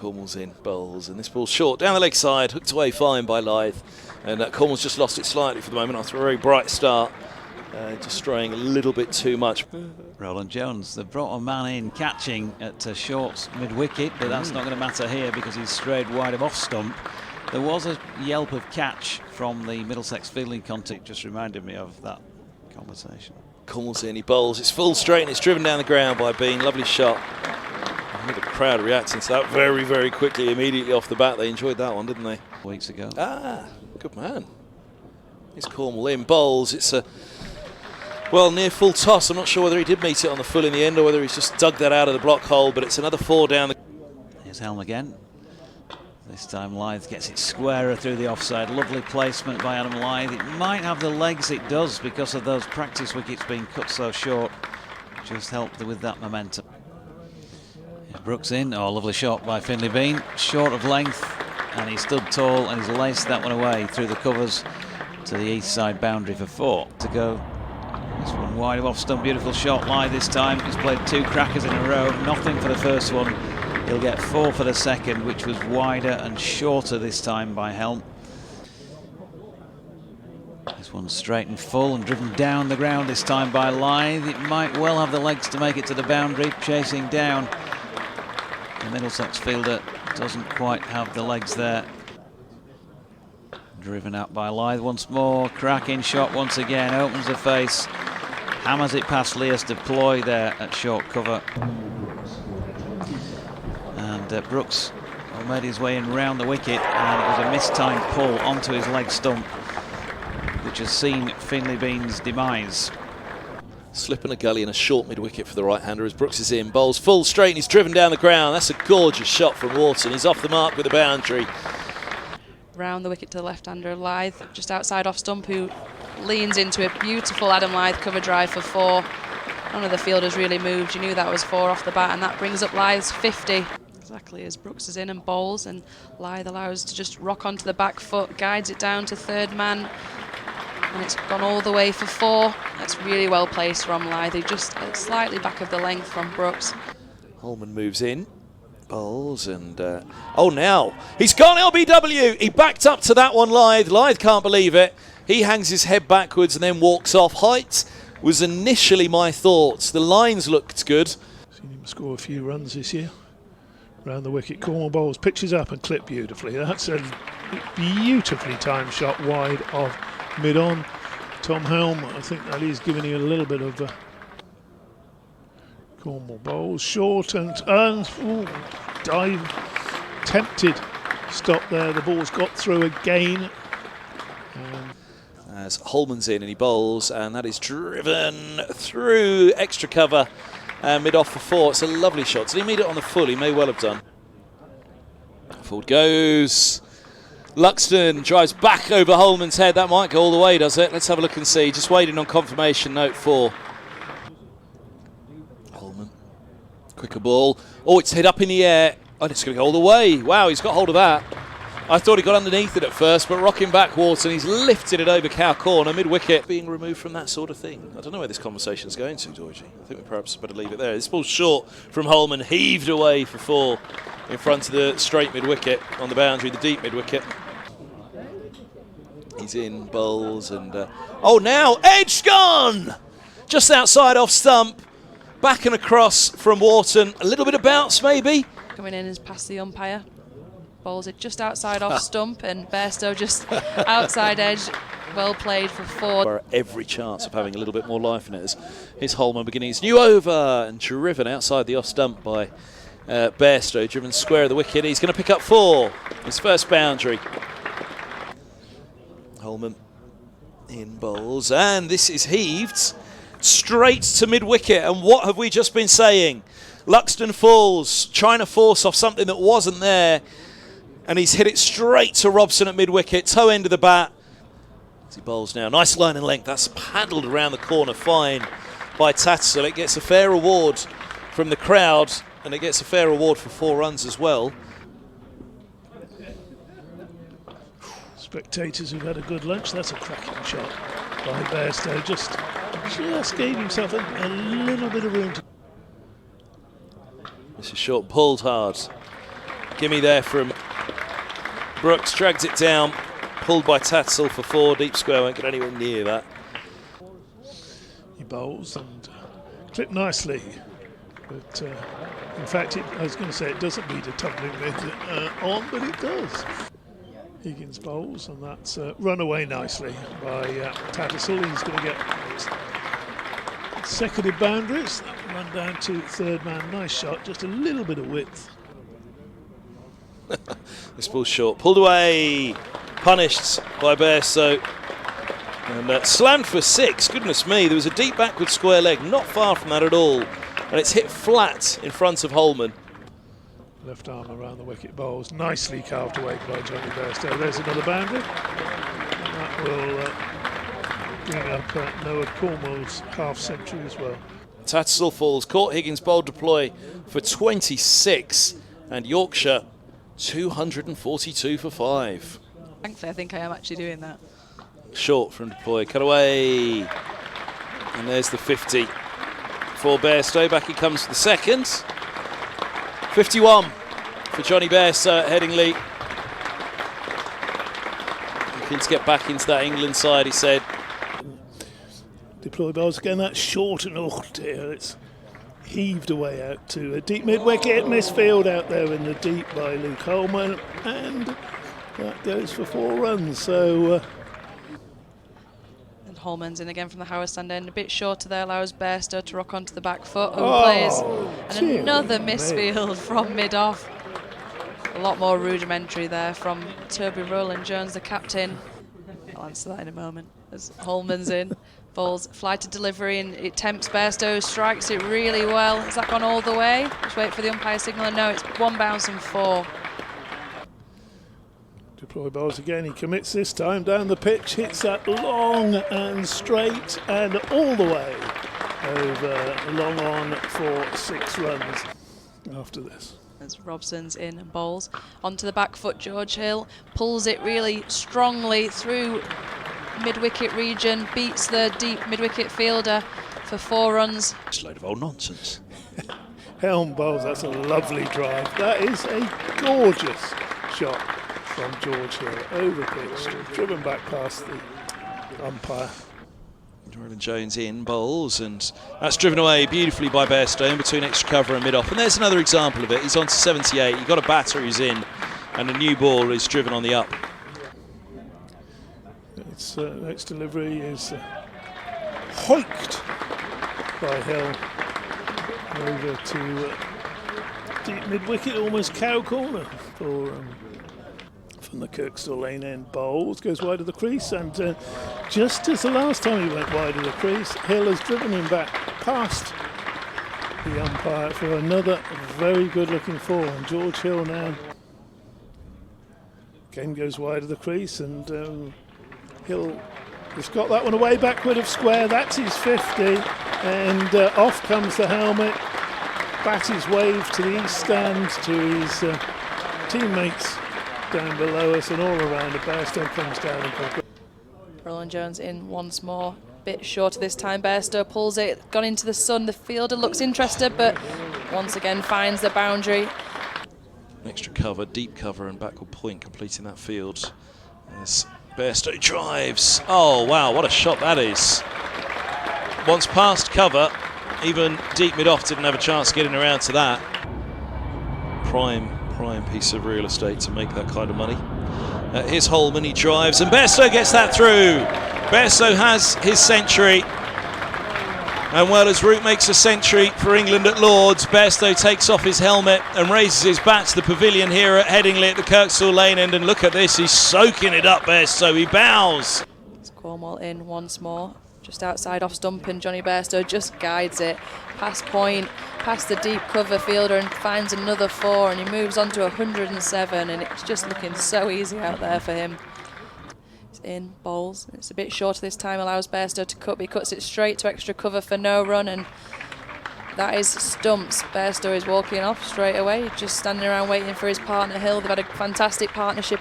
Cornwall's in, bowls, and this ball's short, down the leg side, hooked away fine by Lythe. And Cornwall's just lost it slightly for the moment after a very bright start, destroying a little bit too much. Roland Jones, they brought a man in catching at short mid-wicket, but that's not going to matter here because he's strayed wide of off-stump. There was a yelp of catch from the Middlesex fielding contact, just reminded me of that conversation. Cornwall's in, he bowls, it's full straight and it's driven down the ground by Bean, lovely shot. I think the crowd reacting to that very, very quickly, immediately off the bat. They enjoyed that one, didn't they? Weeks ago. Ah, good man. Here's Cornwall in, bowls, it's a, well, near full toss. I'm not sure whether he did meet it on the full in the end or whether he's just dug that out of the block hole, but it's another 4 down the... Here's Helm again. This time Lythe gets it squarer through the offside. Lovely placement by Adam Lythe. It might have the legs, it does, because of those practice wickets being cut so short. Just helped with that momentum. Here's Brooks in. Oh, lovely shot by Finlay Bean. Short of length, and he stood tall and he's laced that one away through the covers to the east side boundary for 4 to go. This one wide of off stump, beautiful shot. Lythe this time. He's played 2 crackers in a row, nothing for the first one. He'll get 4 for the second, which was wider and shorter this time by Helm. This one's straight and full and driven down the ground this time by Lythe. It might well have the legs to make it to the boundary, chasing down. The Middlesex fielder doesn't quite have the legs there. Driven out by Lythe once more, cracking shot once again, opens the face, hammers it past Leas to Ploy there at short cover. And Brooks made his way in round the wicket, and it was a mistimed pull onto his leg stump, which has seen Finlay Bean's demise. Slip in a gully and a short mid-wicket for the right-hander as Brooks is in, bowls full straight and he's driven down the ground. That's a gorgeous shot from Wharton. He's off the mark with the boundary. Round the wicket to the left-hander, Lythe just outside off stump, who leans into a beautiful Adam Lythe cover drive for 4. None of the fielders really moved. You knew that was 4 off the bat, and that brings up Lythe's 50. Exactly as Brooks is in and bowls, and Lythe allows to just rock onto the back foot, guides it down to third man, and it's gone all the way for 4. That's really well placed from Lythe, who just slightly back of the length from Brooks. Holman moves in, bowls, and oh, now he's gone LBW. He backed up to that one, Lythe. Lythe can't believe it. He hangs his head backwards and then walks off. Height was initially my thoughts. The lines looked good. Seen him score a few runs this year. Round the wicket, Cornwall bowls, pitches up and clipped beautifully. That's a beautifully timed shot wide of mid-on. Tom Helm, I think that is giving you a little bit of Cornwall bowls, short and ooh, dive, tempted stop there. The ball's got through again. As Holman's in and he bowls, and that is driven through extra cover. Mid-off for 4. It's a lovely shot. Did he meet it on the full? He may well have done. Forward goes. Luxton drives back over Holman's head. That might go all the way, does it? Let's have a look and see. Just waiting on confirmation. Note 4. Holman. Quicker ball. Oh, it's hit up in the air. Oh, it's going to go all the way. Wow, he's got hold of that. I thought he got underneath it at first, but rocking back Wharton, he's lifted it over cow corner, mid-wicket, being removed from that sort of thing. I don't know where this conversation's going to, Georgie. I think we perhaps better leave it there. This ball's short from Holman, heaved away for 4 in front of the straight mid-wicket on the boundary, the deep mid-wicket. He's in, bowls, and oh, now edge gone! Just outside off stump, back and across from Wharton. A little bit of bounce, maybe. Coming in is past the umpire. Bowls it just outside off stump, and Bairstow just outside edge. Well played for 4. Every chance of having a little bit more life in it. Here's Holman beginning his new over and driven outside the off stump by Bairstow, driven square of the wicket. He's going to pick up 4, his first boundary. Holman in bowls, and this is heaved straight to mid-wicket. And what have we just been saying? Luxton falls, trying to force off something that wasn't there. And he's hit it straight to Robson at mid-wicket, toe end of the bat. As he bowls now, nice line and length. That's paddled around the corner fine by Tattersall. It gets a fair reward from the crowd, and it gets a fair reward for 4 runs as well. Spectators who've had a good lunch. That's a cracking shot by Bairstow. Just gave himself a little bit of room to... This is short, pulled hard. Gimme there from Brooks, dragged it down, pulled by Tatzel for 4, deep square, won't get anywhere near that. He bowls and clipped nicely, but in fact, I was going to say it doesn't need a tumbling mid on, but it does. Higgins bowls, and that's run away nicely by Tatzel. He's going to get seconded boundaries, run down to third man. Nice shot, just a little bit of width. This ball's short, pulled away, punished by Bairstow, and slammed for 6. Goodness me, there was a deep backward square leg, not far from that at all, and it's hit flat in front of Holman. Left arm around the wicket, bowls, nicely carved away by Johnny Bairstow. There's another boundary, and that will bring up Noah Cornwall's half century as well. Tatzel falls, caught Higgins bold deploy for 26, and Yorkshire 242 for 5. Thankfully, I think I am actually doing that. Short from deploy, cut away, and there's the 50 for Bairstow. Back he comes for the second. 51 for Johnny Bairstow at Headingley. Looking to get back into that England side, he said. Deploy bowls again, that's short and dear. It's heaved away out to a deep mid-wicket, misfield out there in the deep by Luke Holman, and that goes for 4 runs. So and Holman's in again from the Howard stand end, a bit shorter there, allows Bairstow to rock onto the back foot, overplays, and another misfield from mid-off. A lot more rudimentary there from Toby Rowland-Jones, the captain. I'll answer that in a moment as Holman's in. Ball's fly to delivery, and it tempts Bairstow, strikes it really well. Has that gone all the way? Just wait for the umpire signal, and no, it's 1 bounce and 4. Deploy bowls again, he commits this time down the pitch, hits that long and straight and all the way over, long on for 6 runs after this. As Robson's in and bowls onto the back foot, George Hill pulls it really strongly through mid-wicket region, beats the deep mid-wicket fielder for 4 runs. It's a load of old nonsense. Helm bowls, that's a lovely drive. That is a gorgeous shot from George Hill, over pitch, driven back past the umpire. Rowland-Jones in, bowls, and that's driven away beautifully by Bairstow in between extra cover and mid-off. And there's another example of it. He's on to 78, you've got a batter who's in, and a new ball is driven on the up. Its next delivery is hoiked by Hill over to deep mid-wicket, almost cow corner for from the Kirkstall Lane end. Bowls, goes wide of the crease, and just as the last time he went wide of the crease, Hill has driven him back past the umpire for another very good looking 4. And George Hill now again goes wide of the crease, and Hill has got that one away backward of square. That's his 50, and off comes the helmet. Batty's wave to the east stand to his teammates down below us, and all around. The Bairstow comes down and comes. Rowland-Jones in once more, bit shorter this time. Bairstow pulls it, gone into the sun. The fielder looks interested, but once again finds the boundary. Extra cover, deep cover, and backward point completing that field. As Bairstow drives. Oh wow, what a shot that is. Once past cover, even deep mid-off didn't have a chance getting around to that. Prime piece of real estate to make that kind of money. Here's Holman, he drives, and Bairstow gets that through. Bairstow has his century. And well, as Root makes a century for England at Lords, Bairstow takes off his helmet and raises his bat to the pavilion here at Headingley at the Kirkstall Lane end. And look at this, he's soaking it up, Bairstow, he bows. It's Cornwall in once more, just outside off stump, and Johnny Bairstow just guides it past point, past the deep cover fielder, and finds another 4, and he moves on to 107, and it's just looking so easy out there for him. It's in, bowls, it's a bit shorter this time, allows Bairstow to cut, but he cuts it straight to extra cover for no run, and that is stumps. Bairstow is walking off straight away, just standing around waiting for his partner Hill. They've had a fantastic partnership